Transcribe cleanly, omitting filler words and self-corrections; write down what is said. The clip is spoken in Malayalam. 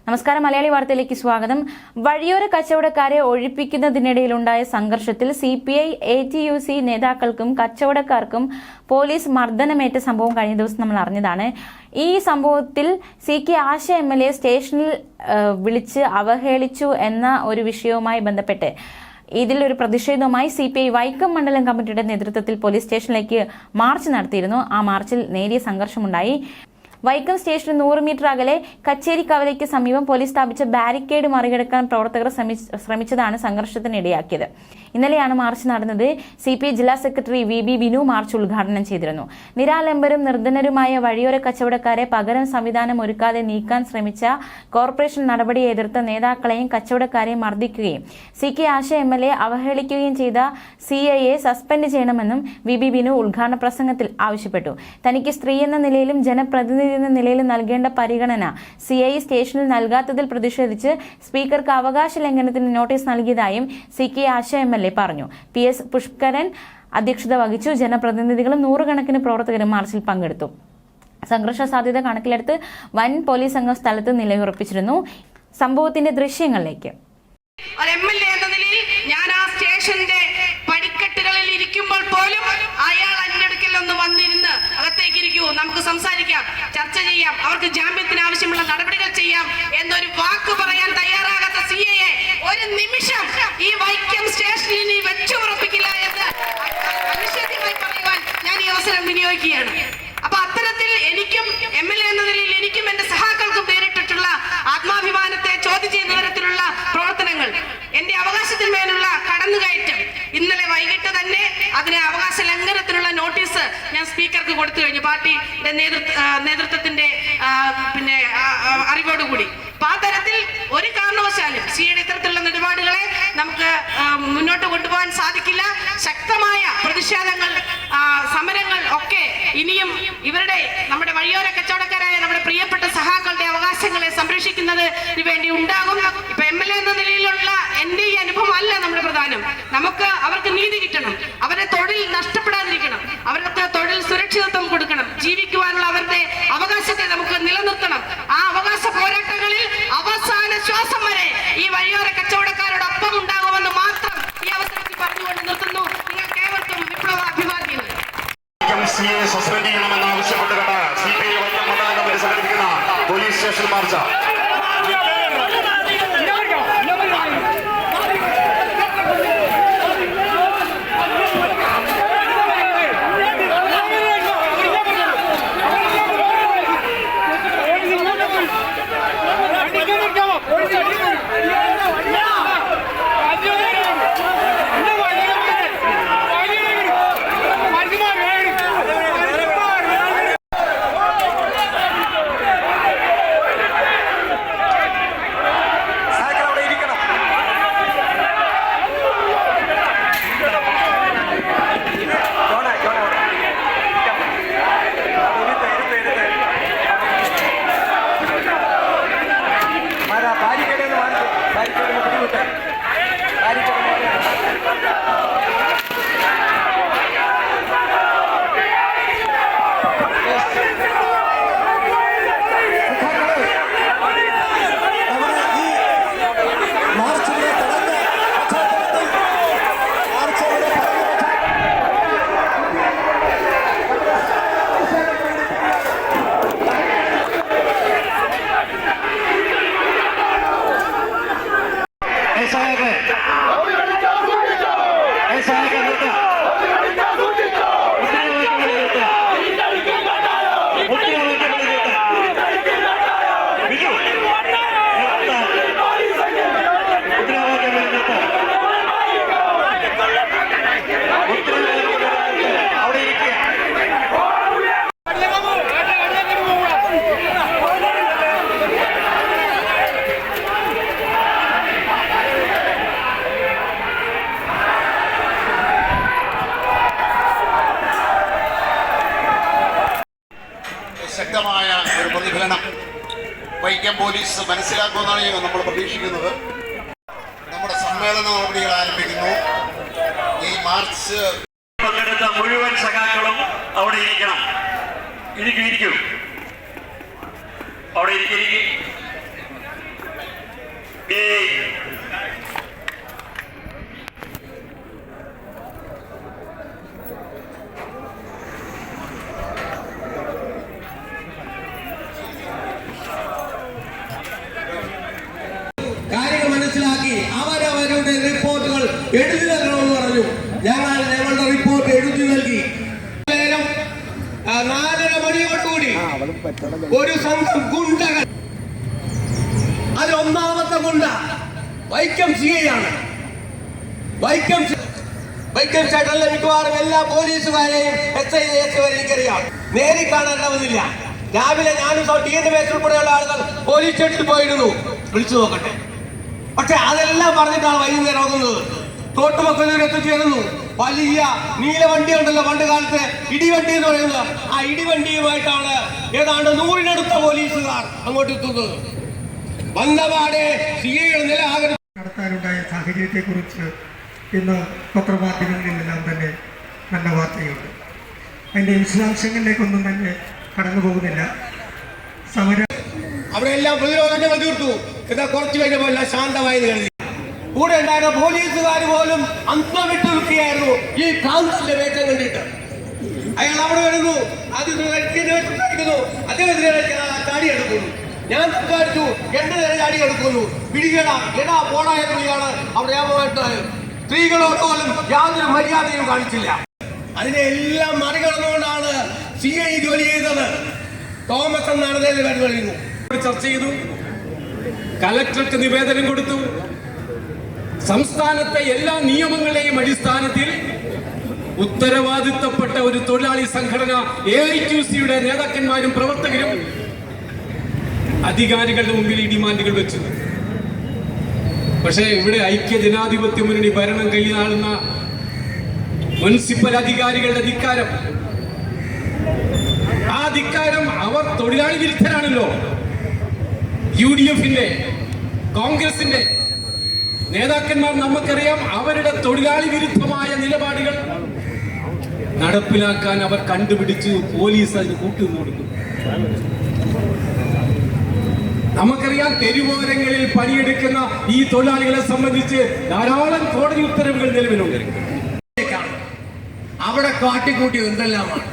നമസ്കാരം, മലയാളി വാർത്തയിലേക്ക് സ്വാഗതം. വഴിയോര കച്ചവടക്കാരെ ഒഴിപ്പിക്കുന്നതിനിടയിലുണ്ടായ സംഘർഷത്തിൽ CPI ATUC നേതാക്കൾക്കും കച്ചവടക്കാർക്കും പോലീസ് മർദ്ദനമേറ്റ സംഭവം കഴിഞ്ഞ ദിവസം നമ്മൾ അറിഞ്ഞതാണ്. ഈ സംഭവത്തിൽ CK ആശ MLA സ്റ്റേഷനിൽ വിളിച്ച് അവഹേളിച്ചു എന്ന ഒരു വിഷയവുമായി ബന്ധപ്പെട്ട് ഇതിലൊരു പ്രതിഷേധവുമായി CPI വൈക്കം മണ്ഡലം കമ്മിറ്റിയുടെ നേതൃത്വത്തിൽ പോലീസ് സ്റ്റേഷനിലേക്ക് മാർച്ച് നടത്തിയിരുന്നു. ആ മാർച്ചിൽ നേരിയ സംഘർഷമുണ്ടായി. വൈക്കം സ്റ്റേഷന് 100 മീറ്റർ അകലെ കച്ചേരി കവലയ്ക്ക് സമീപം പോലീസ് സ്ഥാപിച്ച ബാരിക്കേഡ് മറികടക്കാൻ പ്രവർത്തകർ ശ്രമിച്ചതാണ് സംഘർഷത്തിനിടയാക്കിയത്. ഇന്നലെയാണ് മാർച്ച് നടന്നത്. CPI ജില്ലാ സെക്രട്ടറി VB ബിനു മാർച്ച് ഉദ്ഘാടനം ചെയ്തിരുന്നു. നിരാലംബരും നിർധനരുമായ വഴിയോര കച്ചവടക്കാരെ പകരം സംവിധാനം ഒരുക്കാതെ നീക്കാൻ ശ്രമിച്ച കോർപ്പറേഷൻ നടപടിയെ എതിർത്ത നേതാക്കളെയും കച്ചവടക്കാരെയും മർദ്ദിക്കുകയും CK ആശ MLA അവഹേളിക്കുകയും ചെയ്ത CIയെ സസ്പെൻഡ് ചെയ്യണമെന്നും VB ബിനു ഉദ്ഘാടന പ്രസംഗത്തിൽ ആവശ്യപ്പെട്ടു. തനിക്ക് സ്ത്രീ എന്ന നിലയിലും ജനപ്രതിനിധി എന്ന നിലയിൽ നൽകേണ്ട പരിഗണന CI സ്റ്റേഷനിൽ നൽകാത്തതിൽ പ്രതിഷേധിച്ച് സ്പീക്കർക്ക് അവകാശ ലംഘനത്തിന് നോട്ടീസ് നൽകിയതായും CK ആശ MLA പറഞ്ഞു. PS പുഷ്കരൻ അധ്യക്ഷത വഹിച്ചു. ജനപ്രതിനിധികളും നൂറുകണക്കിന് പ്രവർത്തകരും മാർച്ചിൽ പങ്കെടുത്തു. സംഘർഷ സാധ്യത കണക്കിലെടുത്ത് വൻ പോലീസ് സംഘം സ്ഥലത്ത് നിലയുറപ്പിച്ചിരുന്നു. സംഭവത്തിന്റെ ദൃശ്യങ്ങളിലേക്ക്. ഞാൻ ആ സ്റ്റേഷന്റെ പടിക്കെട്ടുകളിൽ ഇരിക്കുമ്പോൾ പോലും അയാൾ അന്നടുക്കൽ ഒന്ന് വന്നിരുന്ന് അകത്തേക്ക് ഇരിക്കൂ, നമുക്ക് സംസാരിക്കാം, ചർച്ച ചെയ്യാം, അവർക്ക് ജാമ്യത്തിന് ആവശ്യമുള്ള നടപടികൾ ചെയ്യാം എന്നൊരു വാക്ക് പറയാൻ തയ്യാറാകാത്ത CIയെ ഒരു നിമിഷം ഈ വൈക്കം സ്റ്റേഷനിൽ വെച്ചുറപ്പിക്കില്ല എന്ന് അനിശ്ചിതമായി പറയുവാൻ ഞാൻ ഈ അവസരം വിനിയോഗിക്കുകയാണ്. അപ്പൊ അത്തരത്തിൽ എനിക്കും MLA എന്ന നിലയിൽ എനിക്കും എന്റെ സഹാക്കൾക്കും നേരിട്ടിട്ടുള്ള ആത്മാഭിമാനത്തെ ചോദ്യം ചെയ്യുന്ന തരത്തിലുള്ള പ്രവർത്തനങ്ങൾ, എന്റെ അവകാശത്തിന്മേലുള്ള കടന്നുകയറ്റം, ഇന്നലെ വൈകിട്ട് തന്നെ അതിന് അവകാശ ലംഘനത്തിനുള്ള നോട്ടീസ് ഞാൻ സ്പീക്കർക്ക് കൊടുത്തു കഴിഞ്ഞു, പാർട്ടിയുടെ നേതൃത്വത്തിന്റെ അറിവോടുകൂടി. അപ്പൊ ആ തരത്തിൽ ഒരു കാരണവശാലും CIയുടെ ഇത്തരത്തിലുള്ള നിലപാടുകളെ നമുക്ക് മുന്നോട്ട് കൊണ്ടുപോകാൻ സാധിക്കില്ല. ശക്തമായ പ്രതിഷേധങ്ങൾ, സമരങ്ങൾ ഒക്കെ ഇനിയും നമ്മുടെ വഴിയോര കച്ചവടക്കാരായ നമ്മുടെ പ്രിയപ്പെട്ട സഹാക്കളുടെ അവകാശങ്ങളെ സംരക്ഷിക്കുന്നതിന് വേണ്ടി ഉണ്ടാകും. ഇപ്പൊ MLA എന്ന നിലയിലുള്ള എന്റെ ഈ അനുഭവം അല്ല നമ്മുടെ പ്രധാനം. നമുക്ക് അവർക്ക് നീതി കിട്ടണം, അവരുടെ തൊഴിൽ നഷ്ടപ്പെടാതിരിക്കണം, അവർക്ക് തൊഴിൽ സുരക്ഷിതത്വം കൊടുക്കണം, ജീവിക്കുവാനുള്ള അവരുടെ അവകാശത്തെ നമുക്ക് നിലനിർത്തണം. ആ അവകാശ പോരാട്ടങ്ങളിൽ അവസാന ശ്വാസം വരെ ഈ വഴിയോര കച്ചവടക്കാരോടൊപ്പം ഉണ്ടാകുമെന്ന് മാത്രം ഈ അവസരത്തിൽ പറഞ്ഞുകൊണ്ട് നിർത്തുന്നു. നിങ്ങൾക്ക് ഏവർക്കും വിപ്ലവ അഭിവാദ്യങ്ങൾ. സസ്പെൻഡ് ചെയ്യണമെന്നാവശ്യപ്പെട്ടുകൊണ്ട് CPI വൈക്കം മണ്ഡലം കമ്മിറ്റി സംഘടിപ്പിക്കുന്ന പോലീസ് സ്റ്റേഷൻ മാർച്ച് ശക്തമായ ഒരു പ്രതിഫലനം വൈക്കം പോലീസ് മനസ്സിലാക്കുമെന്നാണ് നമ്മൾ പ്രതീക്ഷിക്കുന്നത്. നമ്മുടെ സമ്മേളന നടപടികൾ ആരംഭിക്കുന്നു. ഈ മാർച്ച് പങ്കെടുത്ത മുഴുവൻ സഖാക്കളും അവിടെ ഇരിക്കണം. ഇരിക്കും അവിടെ ഇരിക്കും. ഒരു സംഘം ഗുണ്ടകൾ. അത് ഒന്നാമത്തെ ഗുണ്ട വൈക്കം CI ആണ്. വൈക്കം സ്റ്റേഷനിലെ മിക്കവാറും എല്ലാ പോലീസുകാരെയും SI വരെ എനിക്കറിയാം. നേരിൽ കാണാനാവുന്നില്ല. രാവിലെ ഞാനും DNS ഉൾപ്പെടെയുള്ള ആളുകൾ പോലീസ് സ്റ്റേഷനിൽ പോയിരുന്നു, വിളിച്ചു നോക്കട്ടെ. പക്ഷെ അതെല്ലാം പറഞ്ഞിട്ടാണ് വൈകുന്നേരം ആകുന്നത്. തോട്ടുമക്കളൂർ എത്തിച്ചേരുന്നു. വലിയ നീല വണ്ടി ഉണ്ടല്ലോ പണ്ട് കാലത്ത്, ഇടിവണ്ടി എന്ന് പറയുന്നത്. ആ ഇടിവണ്ടിയുമായിട്ടാണ് ഏതാണ്ട് 100-നടുത്ത പോലീസുകാർ അങ്ങോട്ട് എത്തുന്നത്. വന്നപാടെ CIയുടെ നില ആകെ നടത്താനുണ്ടായ സാഹചര്യത്തെ കുറിച്ച് ഇന്ന് പത്രമാധ്യമങ്ങളിലെല്ലാം തന്നെ നല്ല വാർത്തയുണ്ട്. അതിൻ്റെ വിശദാംശങ്ങളിലേക്കൊന്നും തന്നെ കടന്നു പോകുന്നില്ല. സമരം അവിടെ എല്ലാം പ്രതിരോധങ്ങൾ തീർത്തു. എന്നാൽ കുറച്ച് കഴിഞ്ഞപ്പോൾ എല്ലാം ശാന്തമായി കരുതി. കൂടെ ഉണ്ടായിരുന്ന പോലീസുകാർ പോലും അന്തം വിട്ടു നിൽക്കുകയായിരുന്നു ഈ കാന്തന്റെ വേഷം കണ്ടിട്ട്. അയാൾ അവിടെ വരുന്നു, അദ്ദേഹത്തിന് ചാടി എടുക്കുന്നു. ഞാൻ സംസാരിച്ചു, എന്റെ നേരെ ചാടി എടുക്കുന്നു. പിടികട എടാ പോടാ എന്ന് വിളിയാണ് അവിടെ വ്യാപകമായിട്ട്. സ്ത്രീകളോട് പോലും യാതൊരു മര്യാദയും കാണിച്ചില്ല. അതിനെ എല്ലാം മറികടന്നുകൊണ്ടാണ് CI ജോലി ചെയ്തത്. തോമസ് എന്നാണ് പേര് പറയുന്നു. ചർച്ച ചെയ്തു, കലക്ടർക്ക് നിവേദനം കൊടുത്തു. സംസ്ഥാനത്തെ എല്ലാ നിയമങ്ങളെയും അടിസ്ഥാനത്തിൽ ഉത്തരവാദിത്തപ്പെട്ട ഒരു തൊഴിലാളി സംഘടന AITUC-യുടെ നേതാക്കന്മാരും പ്രവർത്തകരും അധികാരികളുടെ മുമ്പിൽ ഈ ഡിമാൻഡുകൾ വെച്ചു. പക്ഷേ ഇവിടെ ഐക്യജനാധിപത്യ മുന്നണി ഭരണം കൈയാളുന്ന മുനിസിപ്പൽ അധികാരികളുടെ ധിക്കാരം, ആ ധിക്കാരം, അവർ തൊഴിലാളി വിരുദ്ധരാണല്ലോ. UDF-ന്റെ കോൺഗ്രസിന്റെ നേതാക്കന്മാർ നമുക്കറിയാം, അവരുടെ തൊഴിലാളി വിരുദ്ധമായ നിലപാടുകൾ നടപ്പിലാക്കാൻ അവർ കണ്ടുപിടിച്ച് പോലീസ് അതിന് കൂട്ടുകൊടുക്കും. നമുക്കറിയാം, തെരുവോരങ്ങളിൽ പണിയെടുക്കുന്ന ഈ തൊഴിലാളികളെ സംബന്ധിച്ച് ധാരാളം കോടതി ഉത്തരവുകൾ നിലവിലുണ്ട്. അവിടെ കാട്ടിക്കൂട്ടി എന്തെല്ലാമാണ്.